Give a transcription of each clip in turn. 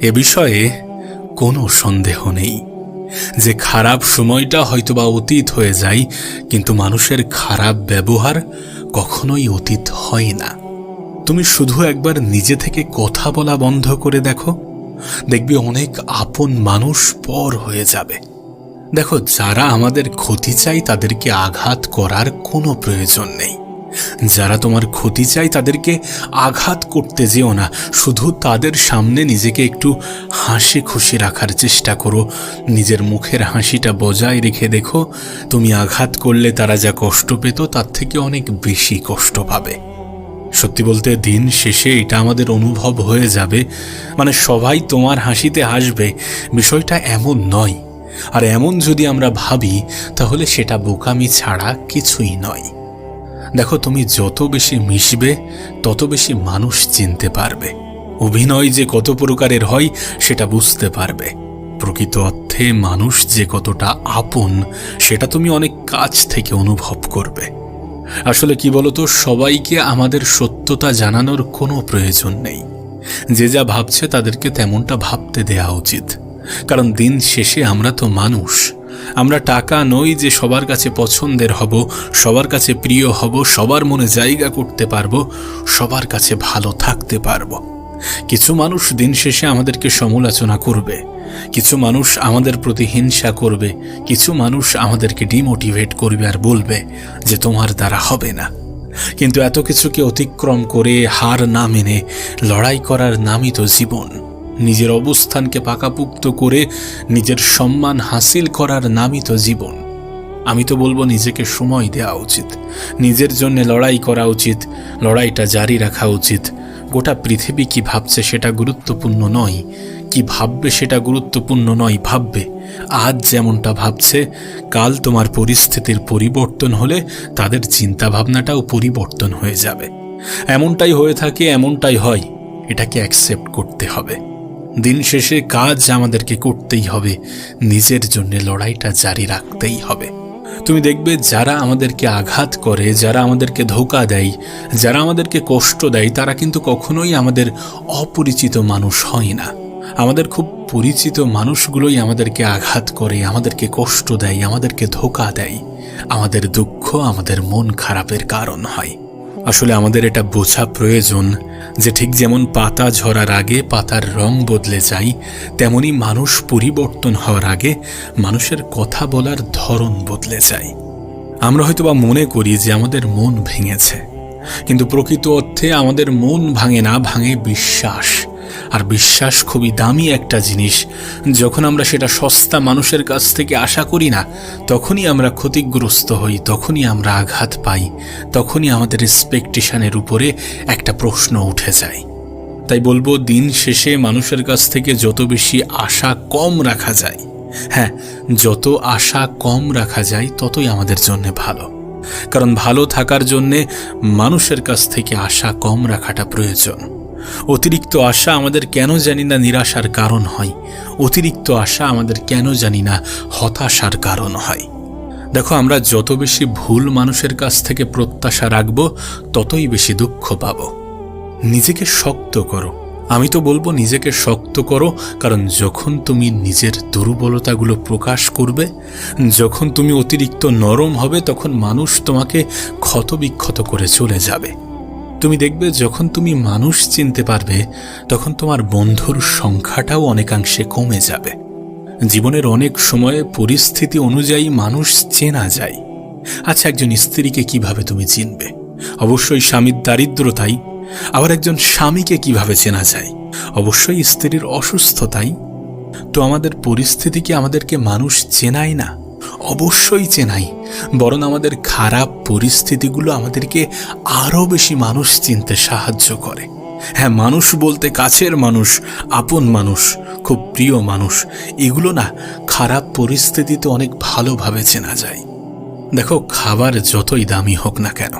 এ বিষয়ে কোনো সন্দেহ নেই যে খারাপ সময়টা হয়তোবা অতীত হয়ে যায়, কিন্তু মানুষের খারাপ ব্যবহার কখনোই অতীত হয় না। তুমি শুধু একবার নিজে থেকে কথা বলা বন্ধ করে দেখো, দেখবে অনেক আপন মানুষ পর হয়ে যাবে। দেখো, যারা আমাদের ক্ষতি চায় তাদেরকে আঘাত করার কোনো প্রয়োজন নেই। যারা তোমার ক্ষতি চায় তাদেরকে আঘাত করতে যেও না, শুধু তাদের সামনে নিজেকে একটু হাসি খুশি রাখার চেষ্টা করো। নিজের মুখের হাসিটা বজায় রেখে দেখো, তুমি আঘাত করলে তারা যা কষ্ট পেত তার থেকে অনেক বেশি কষ্ট পাবে। সত্যি বলতে দিন শেষে এটা আমাদের অনুভব হয়ে যাবে, মানে সবাই তোমার হাসিতে হাসবে, বিষয়টা এমন নয়। আর এমন যদি আমরা ভাবি তাহলে সেটা বোকামি ছাড়া কিছুই নয়। দেখো, তুমি যত বেশি মিশবে তত বেশি মানুষ চিনতে পারবে। অভিনয় যে কত প্রকারের হয় সেটা বুঝতে পারবে। প্রকৃত অর্থে মানুষ যে কতটা আপন সেটা তুমি অনেক কাছ থেকে অনুভব করবে। আসলে কি বলতো, সবাইকে আমাদের সত্যতা জানানোর কোনো প্রয়োজন নেই। যে যা ভাবছে তাদেরকে তেমনটা ভাবতে দেয়া উচিত, কারণ দিন শেষে আমরা তো মানুষ। আমরা টাকা নই যে সবার কাছে পছন্দের হব, সবার কাছে প্রিয় হব, সবার মনে জায়গা করতে পারবো, সবার কাছে ভালো থাকতে পারবো। কিছু মানুষ দিন শেষে আমাদেরকে সমালোচনা করবে, কিছু মানুষ আমাদের প্রতি হিংসা করবে, কিছু মানুষ আমাদেরকে ডিমোটিভেট করবে আর বলবে যে তোমার দ্বারা হবে না। কিন্তু এত কিছুকে অতিক্রম করে হার না মেনে লড়াই করার নামই তো জীবন। নিজের অবস্থানকে পাকাপুক্ত করে নিজের সম্মান হাসিল করার নামই তো জীবন। আমি তো বলবো নিজেকে সময় দেওয়া উচিত, নিজের জন্য লড়াই করা উচিত, লড়াইটা জারি রাখা উচিত। গোটা পৃথিবী কি ভাবছে সেটা গুরুত্বপূর্ণ নয়, কি ভাববে সেটা গুরুত্বপূর্ণ নয়। ভাববে আজ যেমনটা ভাবছে, কাল তোমার পরিস্থিতির পরিবর্তন হলে তাদের চিন্তা ভাবনাটাও পরিবর্তন হয়ে যাবে। এমনটাই হয়ে থাকে, এমনটাই হয়, এটাকে অ্যাকসেপ্ট করতে হবে। দিন শেষে কাজ আমাদেরকে করতেই হবে, নিজের জন্য লড়াইটা জারি রাখতেই হবে। তুমি দেখবে যারা আমাদেরকে আঘাত করে, যারা আমাদেরকে ধোঁকা দেয়, যারা আমাদেরকে কষ্ট দেয়, তারা কিন্তু কখনোই আমাদের অপরিচিত মানুষ হয় না। আমাদের খুব পরিচিত মানুষগুলোই আমাদেরকে আঘাত করে, আমাদেরকে কষ্ট দেয়, আমাদেরকে ধোঁকা দেয়। আমাদের দুঃখ, আমাদের মন খারাপের কারণ হয়। আসলে আমাদের এটা বোঝা প্রয়োজন যে ঠিক যেমন পাতা ঝরার আগে পাতার রং বদলে যায়, তেমনি মানুষ পরিবর্তন হওয়ার আগে মানুষের কথা বলার ধরন বদলে যায়। আমরা হয়তোবা মনে করি যে আমাদের মন ভেঙেছে, কিন্তু প্রকৃত অর্থে আমাদের মন ভাঙে না, ভাঙে বিশ্বাস। আর বিশ্বাস খুবই দামি একটা জিনিস। যখন আমরা সেটা সস্তা মানুষের কাছ থেকে আশা করি না, তখনই আমরা ক্ষতিগ্রস্ত হই, তখনই আমরা আঘাত পাই, তখনই আমাদের এক্সপেকটেশনের উপরে একটা প্রশ্ন উঠে যায়। তাই বলবো, দিন শেষে মানুষের কাছ থেকে যত বেশি আশা কম রাখা যায়, হ্যাঁ, যত আশা কম রাখা যায় ততই আমাদের জন্য ভালো। কারণ ভালো থাকার জন্যে মানুষের কাছ থেকে আশা কম রাখাটা প্রয়োজন। অতিরিক্ত আশা আমাদের কেন জানি না নিরাশার কারণ হয়, অতিরিক্ত আশা আমাদের কেন জানি না হতাশার কারণ হয়। দেখো, আমরা যত বেশি ভুল মানুষের কাছ থেকে প্রত্যাশা রাখব ততই বেশি দুঃখ পাব। নিজেকে শক্ত করো, আমি তো বলবো নিজেকে শক্ত করো। কারণ যখন তুমি নিজের দুর্বলতাগুলো প্রকাশ করবে, যখন তুমি অতিরিক্ত নরম হবে, তখন মানুষ তোমাকে ক্ষতবিক্ষত করে চলে যাবে। তুমি দেখবে যখন তুমি মানুষ চিনতে পারবে, তখন তোমার বন্ধুর সংখ্যাটাও অনেকাংশে কমে যাবে। জীবনের অনেক সময়ে পরিস্থিতি অনুযায়ী মানুষ চেনা যায়। আচ্ছা, একজন স্ত্রীকে কিভাবে তুমি চিনবে? অবশ্যই স্বামীর দারিদ্রতাই। আবার একজন স্বামীকে কিভাবে চেনা যায়? অবশ্যই স্ত্রীর অসুস্থতাই। তো আমাদের পরিস্থিতি কি আমাদেরকে মানুষ চেনায় না? অবশ্যই চেনাই, বরং আমাদের খারাপ পরিস্থিতিগুলো আমাদেরকে আরো বেশি মানুষ চিনতে সাহায্য করে। হ্যাঁ, মানুষ বলতে কাছের মানুষ, আপন মানুষ, খুব প্রিয় মানুষ, এগুলো না খারাপ পরিস্থিতিতে অনেক ভালোভাবে চেনা যায়। দেখো, খাবার যতই দামি হোক না কেন,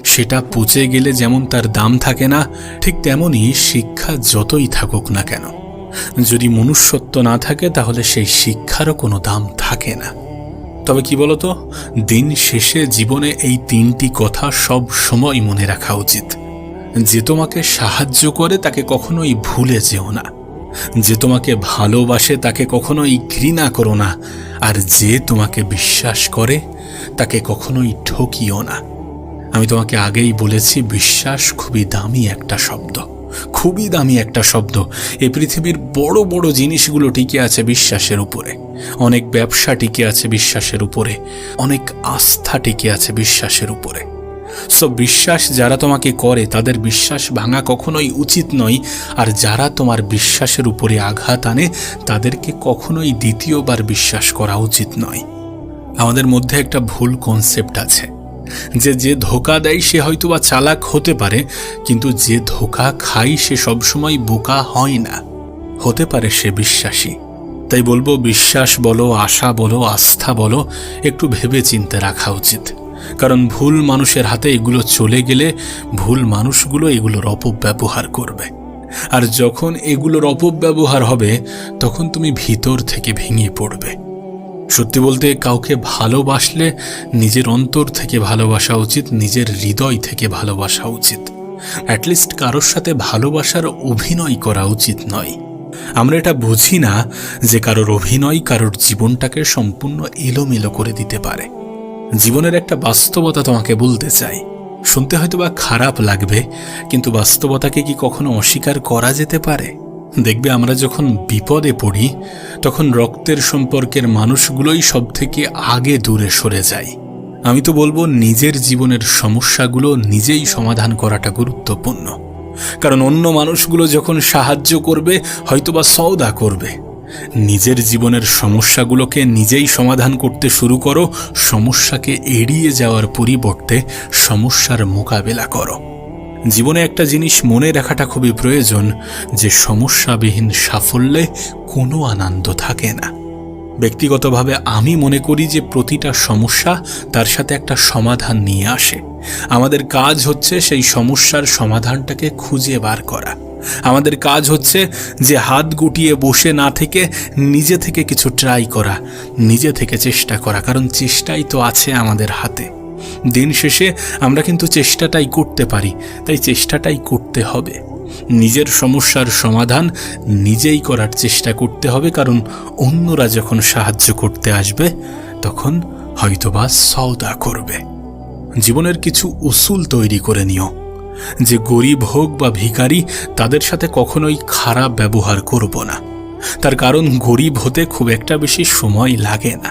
সেটা পচে গেলে যেমন তার দাম থাকে না, ঠিক তেমনই শিক্ষা যতই থাকুক না কেন, যদি মনুষ্যত্ব না থাকে তাহলে সেই শিক্ষারও কোনো দাম থাকে না। তবে কি বলতো, দিন শেষে জীবনে এই তিনটি কথা সব সময় মনে রাখা উচিত। যে তোমাকে সাহায্য করে তাকে কখনোই ভুলে যেও না, যে তোমাকে ভালোবাসে তাকে কখনোই ঘৃণা করো না, আর যে তোমাকে বিশ্বাস করে তাকে কখনোই ঠকিও না। আমি তোমাকে আগেই বলেছি, বিশ্বাস খুবই দামি একটা শব্দ, খুবই দামি একটা শব্দ। এই পৃথিবীর বড় বড় জিনিসগুলো টিকে আছে বিশ্বাসের উপরে, অনেক ব্যবসা টিকে আছে বিশ্বাসের উপরে, অনেক আস্থা টিকে আছে বিশ্বাসের উপরে। সো বিশ্বাস যারা তোমাকে করে তাদের বিশ্বাস ভাঙা কখনোই উচিত নয়, আর যারা তোমার বিশ্বাসের উপরে আঘাত আনে তাদেরকে কখনোই দ্বিতীয়বার বিশ্বাস করা উচিত নয়। আমাদের মধ্যে একটা ভুল কনসেপ্ট আছে যে ধোঁকা দেয় সে হয়তোবা চালাক হতে পারে, কিন্তু যে ধোঁকা খায় সে সবসময় বোকা হয় না, হতে পারে সে বিশ্বাসী। তাই বলবো, বিশ্বাস বলো, আশা বলো, আস্থা বলো, একটু ভেবে চিন্তে রাখা উচিত। কারণ ভুল মানুষের হাতে এগুলো চলে গেলে ভুল মানুষগুলো এগুলোর অপব্যবহার করবে, আর যখন এগুলোর অপব্যবহার হবে তখন তুমি ভিতর থেকে ভেঙে পড়বে। সত্যি বলতে, কাউকে ভালোবাসলে নিজের অন্তর থেকে ভালোবাসা উচিত, নিজের হৃদয় থেকে ভালোবাসা উচিত। অ্যাটলিস্ট কারোর সাথে ভালোবাসার অভিনয় করা উচিত নয়। আমরা এটা বুঝি না যে কারোর অভিনয় কারোর জীবনটাকে সম্পূর্ণ এলোমেলো করে দিতে পারে। জীবনের একটা বাস্তবতা তোমাকে বলতে চাই, শুনতে হয়তোবা খারাপ লাগবে, কিন্তু বাস্তবতাকে কি কখনো অস্বীকার করা যেতে পারে? দেখবে, আমরা যখন বিপদে পড়ি তখন রক্তের সম্পর্কের মানুষগুলোই সব থেকে আগে দূরে সরে যায়। আমি তো বলবো, নিজের জীবনের সমস্যাগুলো নিজেই সমাধান করাটা গুরুত্বপূর্ণ। কারণ অন্য মানুষগুলো যখন সাহায্য করবে হয়তোবা সওদা করবে। নিজের জীবনের সমস্যাগুলোকে নিজেই সমাধান করতে শুরু করো, সমস্যাকে এড়িয়ে যাওয়ার পরিবর্তে সমস্যার মোকাবেলা করো। জীবনে একটা জিনিস মনে রাখাটা খুবই প্রয়োজন, যে সমস্যাবিহীন সাফল্যে কোনো আনন্দ থাকে না। ব্যক্তিগতভাবে আমি মনে করি যে প্রতিটা সমস্যা তার সাথে একটা সমাধান নিয়ে আসে। আমাদের কাজ হচ্ছে সেই সমস্যার সমাধানটাকে খুঁজে বার করা। আমাদের কাজ হচ্ছে যে হাত গুটিয়ে বসে না থেকে নিজে থেকে কিছু ট্রাই করা, নিজে থেকে চেষ্টা করা, কারণ চেষ্টাই তো আছে আমাদের হাতে। দিন শেষে আমরা কিন্তু চেষ্টাটাই করতে পারি, তাই চেষ্টাটাই করতে হবে। নিজের সমস্যার সমাধান নিজেই করার চেষ্টা করতে হবে, কারণ অন্যরা যখন সাহায্য করতে আসবে তখন হয়তোবা সওদা করবে। জীবনের কিছু উসুল তৈরি করে নিও, যে গরিব হোক বা ভিখারি তাদের সাথে কখনোই খারাপ ব্যবহার করব না। তার কারণ গরিব হতে খুব একটা বেশি সময় লাগে না।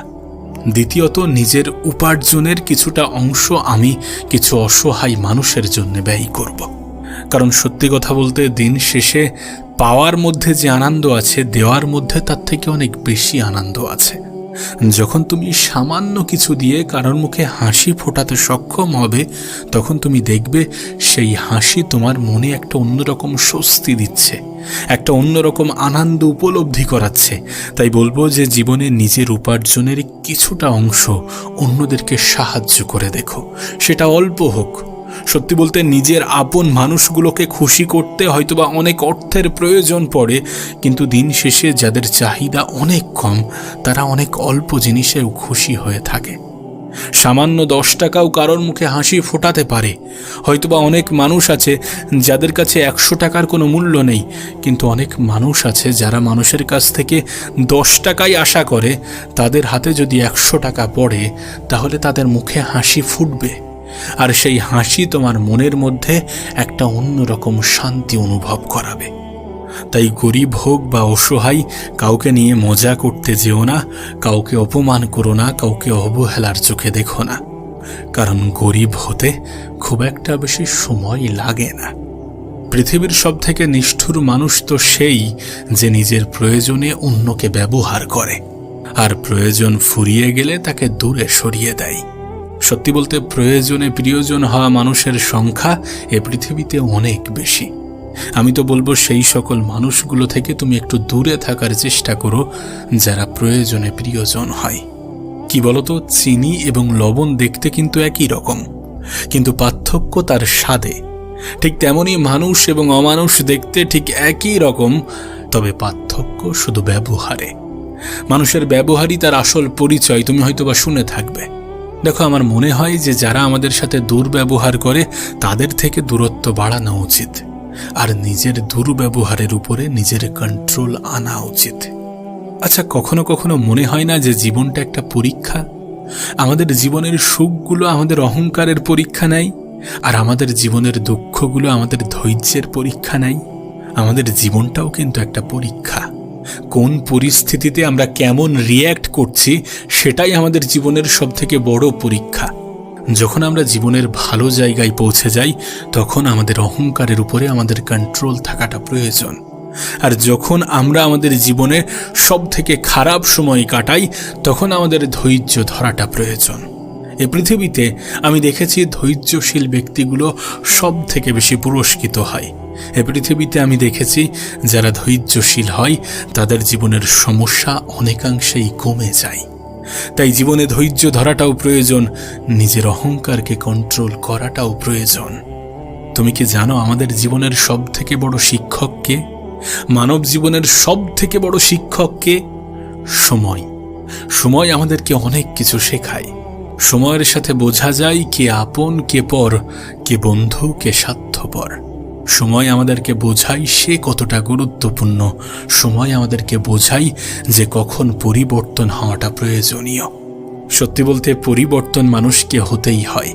দ্বিতীয়ত, নিজের উপার্জনের কিছুটা অংশ আমি কিছু অসহায় মানুষের জন্য ব্যয় করব। কারণ সত্যি কথা বলতে, দিন শেষে পাওয়ার মধ্যে যে আনন্দ আছে, দেওয়ার মধ্যে তার থেকে অনেক বেশি আনন্দ আছে। যখন তুমি সামান্য কিছু দিয়ে কারোর মুখে হাসি ফোটাতে সক্ষম হবে, তখন তুমি দেখবে সেই হাসি তোমার মনে একটা অন্যরকম স্বস্তি দিচ্ছে, একটা অন্যরকম আনন্দ উপলব্ধি করাচ্ছে। তাই বলবো যে জীবনে নিজের উপার্জনের কিছুটা অংশ অন্যদেরকে সাহায্য করে দেখো, সেটা অল্প হোক। সত্যি বলতে, নিজের আপন মানুষগুলোকে খুশি করতে হয়তোবা অনেক অর্থের প্রয়োজন পড়ে, কিন্তু দিন শেষে যাদের চাহিদা অনেক কম তারা অনেক অল্প জিনিসেও খুশি হয়ে থাকে। সামান্য 10 টাকাও কারোর মুখে হাসি ফোটাতে পারে। হয়তোবা অনেক মানুষ আছে যাদের কাছে 100 টাকার কোনো মূল্য নেই, কিন্তু অনেক মানুষ আছে যারা মানুষের কাছ থেকে 10 টাকাই আশা করে। তাদের হাতে যদি 100 টাকা পড়ে তাহলে তাদের মুখে হাসি ফুটবে, আর সেই হাসি তোমার মনের মধ্যে একটা অন্যরকম শান্তি অনুভব করাবে। তাই গরিব হোক বা অসহায়, কাউকে নিয়ে মজা করতে যেও না, কাউকে অপমান করো না, কাউকে অবহেলার চোখে দেখো না। কারণ গরিব হতে খুব একটা বেশি সময় লাগে না। পৃথিবীর সব থেকে নিষ্ঠুর মানুষ তো সেই যে নিজের প্রয়োজনে অন্যকে ব্যবহার করে, আর প্রয়োজন ফুরিয়ে গেলে তাকে দূরে সরিয়ে দেয়। সত্যি বলতে, প্রয়োজনে প্রিয়জন হওয়া মানুষের সংখ্যা এ পৃথিবীতে অনেক বেশি। আমি তো বলবো, সেই সকল মানুষগুলো থেকে তুমি একটু দূরে থাকার চেষ্টা করো যারা প্রয়োজনে প্রিয়জন হয়। কি বলতো, চিনি এবং লবণ দেখতে কিন্তু একই রকম, কিন্তু পার্থক্য তার স্বাদে। ঠিক তেমনি মানুষ এবং অমানুষ দেখতে ঠিক একই রকম, তবে পার্থক্য শুধু ব্যবহারে। মানুষের ব্যবহারই তার আসল পরিচয়, তুমি হয়তোবা শুনে থাকবে। দেখো, আমার মনে হয় যে যারা আমাদের সাথে দুর্ব্যবহার করে তাদের থেকে দূরত্ব বাড়ানো উচিত, আর নিজের দুর্ব্যবহারের উপরে নিজের কন্ট্রোল আনা উচিত। আচ্ছা, কখনো কখনো মনে হয় না যে জীবনটা একটা পরীক্ষা? আমাদের জীবনের সুখগুলো আমাদের অহংকারের পরীক্ষা নেয়, আর আমাদের জীবনের দুঃখগুলো আমাদের ধৈর্যের পরীক্ষা নেয়। আমাদের জীবনটাও কিন্তু একটা পরীক্ষা। কোন পরিস্থিতিতে আমরা কেমন রিয়্যাক্ট করছি সেটাই আমাদের জীবনের সবথেকে বড় পরীক্ষা। যখন আমরা জীবনের ভালো জায়গায় পৌঁছে যাই তখন আমাদের অহংকারের উপরে আমাদের কন্ট্রোল থাকাটা প্রয়োজন, আর যখন আমরা আমাদের জীবনে সবথেকে খারাপ সময় কাটাই তখন আমাদের ধৈর্য ধরাটা প্রয়োজন। এ পৃথিবীতে আমি দেখেছি ধৈর্যশীল ব্যক্তিগুলো সব থেকে বেশি পুরস্কৃত হয়। এ পৃথিবীতে আমি দেখেছি যারা ধৈর্যশীল হয় তাদের জীবনের সমস্যা অনেকাংশেই কমে যায়। তাই জীবনে ধৈর্য ধরাটাও প্রয়োজন, নিজের অহংকারকে কন্ট্রোল করাটাও প্রয়োজন। তুমি কি জানো আমাদের জীবনের সব থেকে বড় শিক্ষক কে? মানব জীবনের সব থেকে বড় শিক্ষক কে? সময়। সময় আমাদেরকে অনেক কিছু শেখায়। সময়ের সাথে বোঝা যায় কে আপন কে পর, কে বন্ধু কে স্বার্থপর। সময় আমাদেরকে বোঝায় সে কতটা গুরুত্বপূর্ণ। সময় আমাদেরকে বোঝায় যে কখন পরিবর্তন হওয়াটা প্রয়োজনীয়। সত্যি বলতে পরিবর্তন মানুষকে হতেই হয়।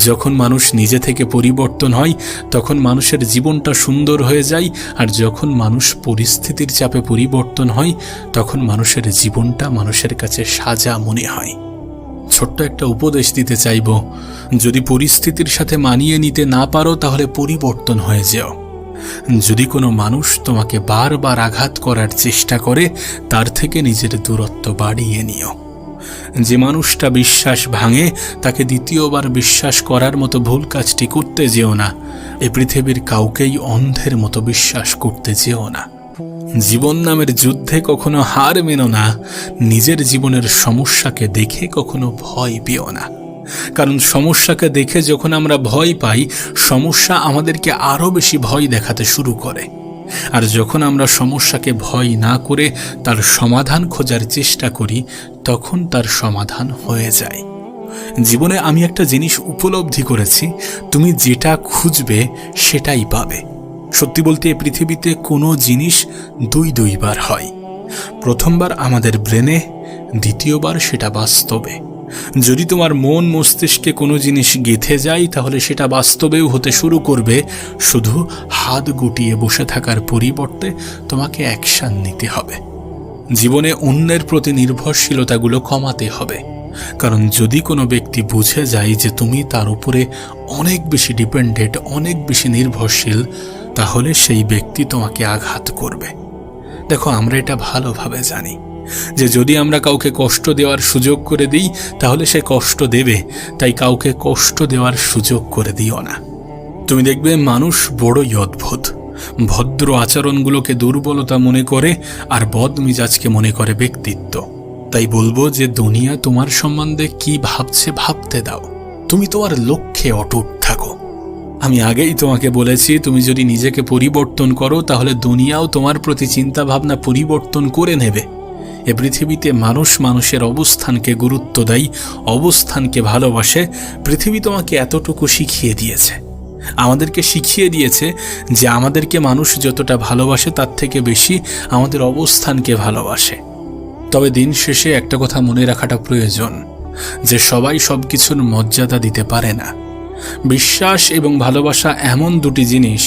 যখন মানুষ নিজে থেকে পরিবর্তন হয় তখন মানুষের জীবনটা সুন্দর হয়ে যায়, আর যখন মানুষ পরিস্থিতির চাপে পরিবর্তন হয় তখন মানুষের জীবনটা মানুষের কাছে সাজা মনে হয়। ছোট্ট একটা উপদেশ দিতে চাইব, যদি পরিস্থিতির সাথে মানিয়ে নিতে না পারো তাহলে পরিবর্তন হয়ে যাও। যদি কোনো মানুষ তোমাকে বারবার আঘাত করার চেষ্টা করে তার থেকে নিজের দূরত্ব বাড়িয়ে নিও। যে মানুষটা বিশ্বাস ভাঙে তাকে দ্বিতীয়বার বিশ্বাস করার মতো ভুল কাজটি করতে যেও না। এ পৃথিবীর কাউকেই অন্ধের মতো বিশ্বাস করতে যেও না। জীবন নামের যুদ্ধে কখনো হার মেনো না। নিজের জীবনের সমস্যাকে দেখে কখনো ভয় পেও না, কারণ সমস্যাকে দেখে যখন আমরা ভয় পাই সমস্যা আমাদেরকে আরো বেশি ভয় দেখাতে শুরু করে। আর যখন আমরা সমস্যাকে ভয় না করে তার সমাধান খোঁজার চেষ্টা করি তখন তার সমাধান হয়ে যায়। জীবনে আমি একটা জিনিস উপলব্ধি করেছি, তুমি যেটা খুঁজবে সেটাই পাবে। সত্যি বলতে এই পৃথিবীতে কোনো জিনিস দুইবার হয়। প্রথমবার আমাদের ব্রেনে, দ্বিতীয়বার সেটা বাস্তবে। যদি তোমার মন মস্তিষ্কে কোনো জিনিস গেঁথে যায় তাহলে সেটা বাস্তবেও হতে শুরু করবে। শুধু হাত গুটিয়ে বসে থাকার পরিবর্তে তোমাকে অ্যাকশন নিতে হবে। জীবনে অন্যের প্রতি নির্ভরশীলতাগুলো কমাতে হবে, কারণ যদি কোনো ব্যক্তি বুঝে যায় যে তুমি তার উপরে অনেক বেশি ডিপেন্ডেন্ট, অনেক বেশি নির্ভরশীল, তাহলে সেই ব্যক্তি তোমাকে আঘাত করবে। দেখো, আমরা এটা ভালোভাবে জানি যে যদি আমরা কাউকে কষ্ট দেওয়ার সুযোগ করে দিই তাহলে সে কষ্ট দেবে, তাই কাউকে কষ্ট দেওয়ার সুযোগ করে দিও না। তুমি দেখবে মানুষ বড়ই অদ্ভুত। ভদ্র আচরণগুলোকে দুর্বলতা মনে করে আর বদমিজাজকে মনে করে ব্যক্তিত্ব। তাই বলবো যে দুনিয়া তোমার সম্বন্ধে কি ভাবছে ভাবতে দাও, তুমি তোমার লক্ষ্যে অটুট থাকো। আমি আগেই তোমাকে বলেছি, তুমি যদি নিজেকে পরিবর্তন করো তাহলে দুনিয়াও তোমার প্রতি চিন্তা ভাবনা পরিবর্তন করে নেবে। এ পৃথিবীতে মানুষ মানুষের অবস্থানকে গুরুত্ব দেয়, অবস্থানকে ভালোবাসে। পৃথিবী তোমাকে এতটুকু শিখিয়ে দিয়েছে, আমাদেরকে শিখিয়ে দিয়েছে যে আমাদেরকে মানুষ যতটা ভালোবাসে তার থেকে বেশি আমাদের অবস্থানকে ভালোবাসে। তবে দিন শেষে একটা কথা মনে রাখাটা প্রয়োজন যে সবাই সব কিছুর মর্যাদা দিতে পারে না। বিশ্বাস এবং ভালোবাসা এমন দুটি জিনিস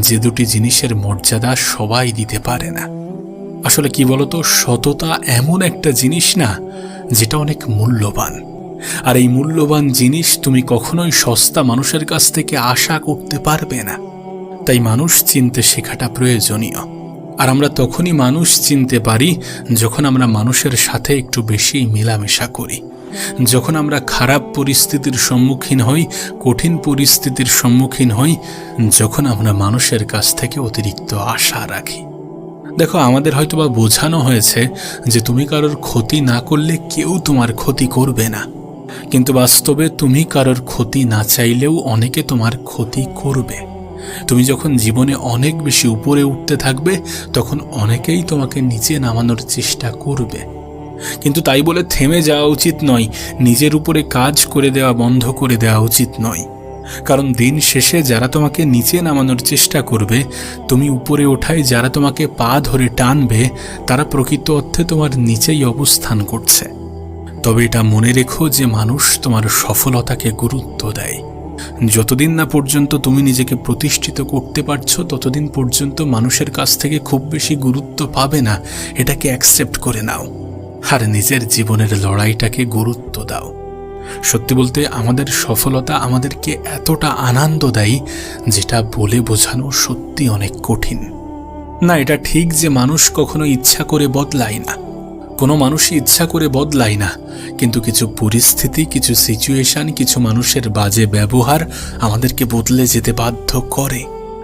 যে দুটি জিনিসের মর্যাদা সবাই দিতে পারে না। আসলে কি বলতো, সততা এমন একটা জিনিস না যেটা অনেক মূল্যবান, আর এই মূল্যবান জিনিস তুমি কখনোই সস্তা মানুষের কাছ থেকে আশা করতে পারবে না। তাই মানুষ চিনতে শেখাটা প্রয়োজনীয়। আর আমরা তখনই মানুষ চিনতে পারি যখন আমরা মানুষের সাথে একটু বেশি মেলামেশা করি, যখন আমরা খারাপ পরিস্থিতির সম্মুখীন হই, কঠিন পরিস্থিতির সম্মুখীন হই, যখন আমরা মানুষের কাছ থেকে অতিরিক্ত আশা রাখি। দেখো, আমাদের হয়তোবা বোঝানো হয়েছে যে তুমি কারোর ক্ষতি না করলে কেউ তোমার ক্ষতি করবে না, কিন্তু বাস্তবে তুমি কারোর ক্ষতি না চাইলেও অনেকে তোমার ক্ষতি করবে। তুমি যখন জীবনে অনেক বেশি উপরে উঠতে থাকবে তখন অনেকেই তোমাকে নিচে নামানোর চেষ্টা করবে। কিন্তু তাই বলে থেমে যাওয়া উচিত নয়, নিজের উপরে কাজ করে দেওয়া বন্ধ করে দেওয়া উচিত নয়। কারণ দিন শেষে যারা তোমাকে নিচে নামানোর চেষ্টা করবে, তুমি উপরে ওঠায় যারা তোমাকে পা ধরে টানবে, তারা প্রকৃত অর্থে তোমার নিচেই অবস্থান করছে। তবে এটা মনে রেখো যে মানুষ তোমার সফলতাকে গুরুত্ব দেয়। যতদিন না পর্যন্ত তুমি নিজেকে প্রতিষ্ঠিত করতে পারছো, ততদিন পর্যন্ত মানুষের কাছ থেকে খুব বেশি গুরুত্ব পাবে না। এটাকে অ্যাকসেপ্ট করে নাও আর নিজের জীবনের লড়াইটাকে গুরুত্ব দাও। সত্যি বলতে আমাদের সফলতা আমাদেরকে এতটা আনন্দ দেয় যেটা বলে বোঝানো সত্যি অনেক কঠিন। না, এটা ঠিক যে মানুষ কখনো ইচ্ছা করে বদলায় না, কোনো মানুষই ইচ্ছা করে বদলায় না, কিন্তু কিছু পরিস্থিতি, কিছু সিচুয়েশন, কিছু মানুষের বাজে ব্যবহার আমাদেরকে বদলে যেতে বাধ্য করে,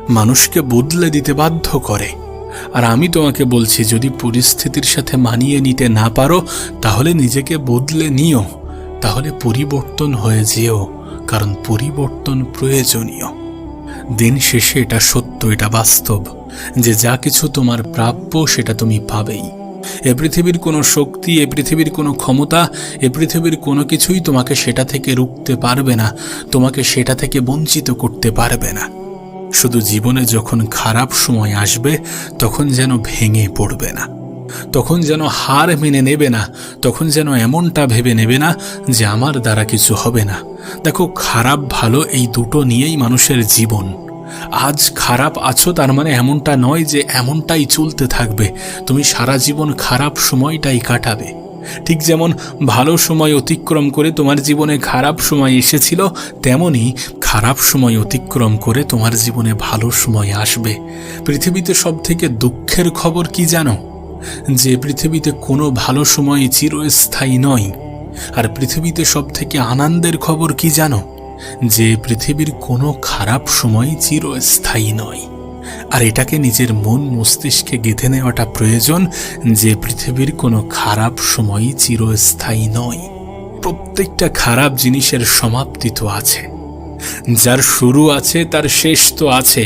মানুষকে বদলে দিতে বাধ্য করে। আর আমি তোমাকে বলছি, যদি পরিস্থিতির সাথে মানিয়ে নিতে না পারো তাহলে নিজেকে বদলে নিও, তাহলে পরিবর্তন হয়ে যেও, কারণ পরিবর্তন প্রয়োজনীয়। দিন শেষে এটা সত্য, এটা বাস্তব যে যা কিছু তোমার প্রাপ্য সেটা তুমি পাবেই। এ পৃথিবীর কোনো শক্তি, এ পৃথিবীর কোনো ক্ষমতা, এ পৃথিবীর কোনো কিছুই তোমাকে সেটা থেকে রুখতে পারবে না, তোমাকে সেটা থেকে বঞ্চিত করতে পারবে না। শুধু জীবনে যখন খারাপ সময় আসবে তখন যেন ভেঙে পড়বে না, তখন যেন হার মেনে নেবে না, তখন যেন এমনটা ভেবে নেবে না যে আমার দ্বারা কিছু হবে না। দেখো, খারাপ ভালো এই দুটো নিয়েই মানুষের জীবন। আজ খারাপ আছো তার মানে এমনটা নয় যে এমনটাই চলতে থাকবে, তুমি সারা জীবন খারাপ সময়টাই কাটাবে। ঠিক যেমন ভালো সময় অতিক্রম করে তোমার জীবনে খারাপ সময় এসেছিল, তেমনি খারাপ সময় অতিক্রম করে তোমার জীবনে ভালো সময় আসবে। পৃথিবীতে সবথেকে দুঃখের খবর কি জানো? যে পৃথিবীতে কোনো ভালো সময় চিরস্থায়ী নয়। আর পৃথিবীতে সবথেকে আনন্দের খবর কি জানো? যে পৃথিবীর কোনো খারাপ সময় চিরস্থায়ী নয়। আর এটাকে নিজের মন মস্তিষ্কে গেঁথে নেওয়াটা প্রয়োজন যে পৃথিবীর কোনো খারাপ সময় চিরস্থায়ী নয়। প্রত্যেকটা খারাপ জিনিসের সমাপ্তি তো আছে, যার শুরু আছে তার শেষ তো আছে।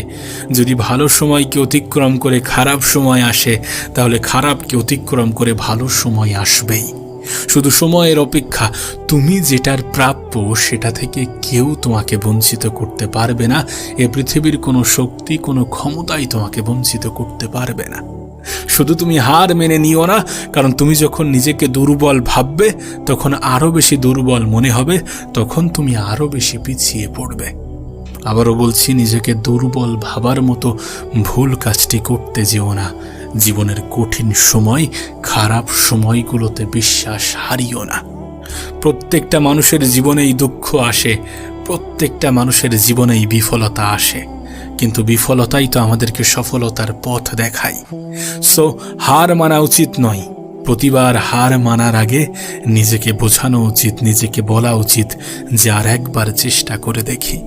যদি ভালো সময়কে অতিক্রম করে খারাপ সময় আসে, তাহলে খারাপকে অতিক্রম করে ভালো সময় আসবেই। শুধু সময়ের অপেক্ষা। তুমি যেটার প্রাপ্য সেটা থেকে কেউ তোমাকে বঞ্চিত করতে পারবে না। এ পৃথিবীর কোনো শক্তি, কোনো ক্ষমতাই তোমাকে বঞ্চিত করতে পারবে না। শুধু তুমি হার মেনে নিও না, কারণ তুমি যখন নিজেকে দুর্বল ভাববে তখন আরো বেশি দুর্বল মনে হবে, তখন তুমি আরো বেশি পিছিয়ে পড়বে। আবারও বলছি, নিজেকে দুর্বল ভাবার মতো ভুল কাজটি করতে যেও না। জীবনের কঠিন সময়, খারাপ সময়গুলোতে বিশ্বাস হারিও না। প্রত্যেকটা মানুষের জীবনেই দুঃখ আসে, প্রত্যেকটা মানুষের জীবনেই বিফলতা আসে, কিন্তু বিফলতাই তো আমাদেরকে সফলতার পথ দেখায়। সো হার মানা উচিত নয়। প্রতিবার হার মানার আগে নিজেকে বোঝানো উচিত, নিজেকে বলা উচিত যে আর একবার চেষ্টা করে দেখি।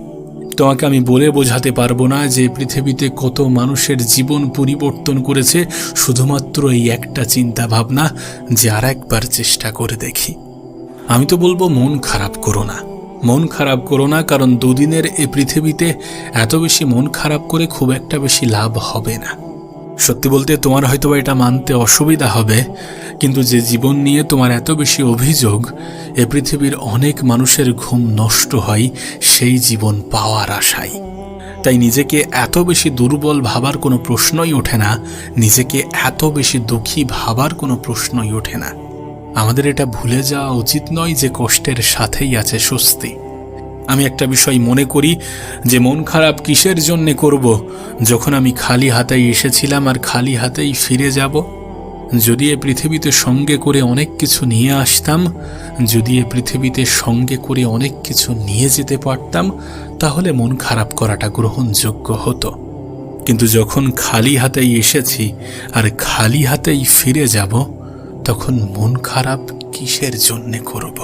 তোমাকে আমি বলে বোঝাতে পারবো না যে পৃথিবীতে কত মানুষের জীবন পরিবর্তন করেছে শুধুমাত্র এই একটা চিন্তা ভাবনা যে আর একবার চেষ্টা করে দেখি। আমি তো বলবো মন খারাপ করো না, মন খারাপ করো না, কারণ দুদিনের এ পৃথিবীতে এত বেশি মন খারাপ করে খুব একটা বেশি লাভ হবে না। সত্যি বলতে তোমার হয়তো এটা মানতে অসুবিধা হবে, কিন্তু যে জীবন নিয়ে তোমার এত বেশি অভিযোগ, এ পৃথিবীর অনেক মানুষের ঘুম নষ্ট হয় সেই জীবন পাওয়ার আশায়। তাই নিজেকে এত বেশি দুর্বল ভাবার কোনো প্রশ্নই ওঠে না, নিজেকে এত বেশি দুঃখী ভাবার কোনো প্রশ্নই ওঠে না। আমাদের এটা ভুলে যাওয়া উচিত নয় যে কষ্টের সাথেই আছে স্বস্তি। আমি একটা বিষয় মনে করি যে মন খারাপ কিসের জন্যে করব, যখন আমি খালি হাতেই এসেছিলাম আর খালি হাতেই ফিরে যাব। যদি এ পৃথিবীতে সঙ্গে করে অনেক কিছু নিয়ে আসতাম, যদি এ পৃথিবীতে সঙ্গে করে অনেক কিছু নিয়ে যেতে পারতাম, তাহলে মন খারাপ করাটা গ্রহণযোগ্য হতো। কিন্তু যখন খালি হাতেই এসেছি আর খালি হাতেই ফিরে যাব, তখন মন খারাপ কিসের জন্যে করব?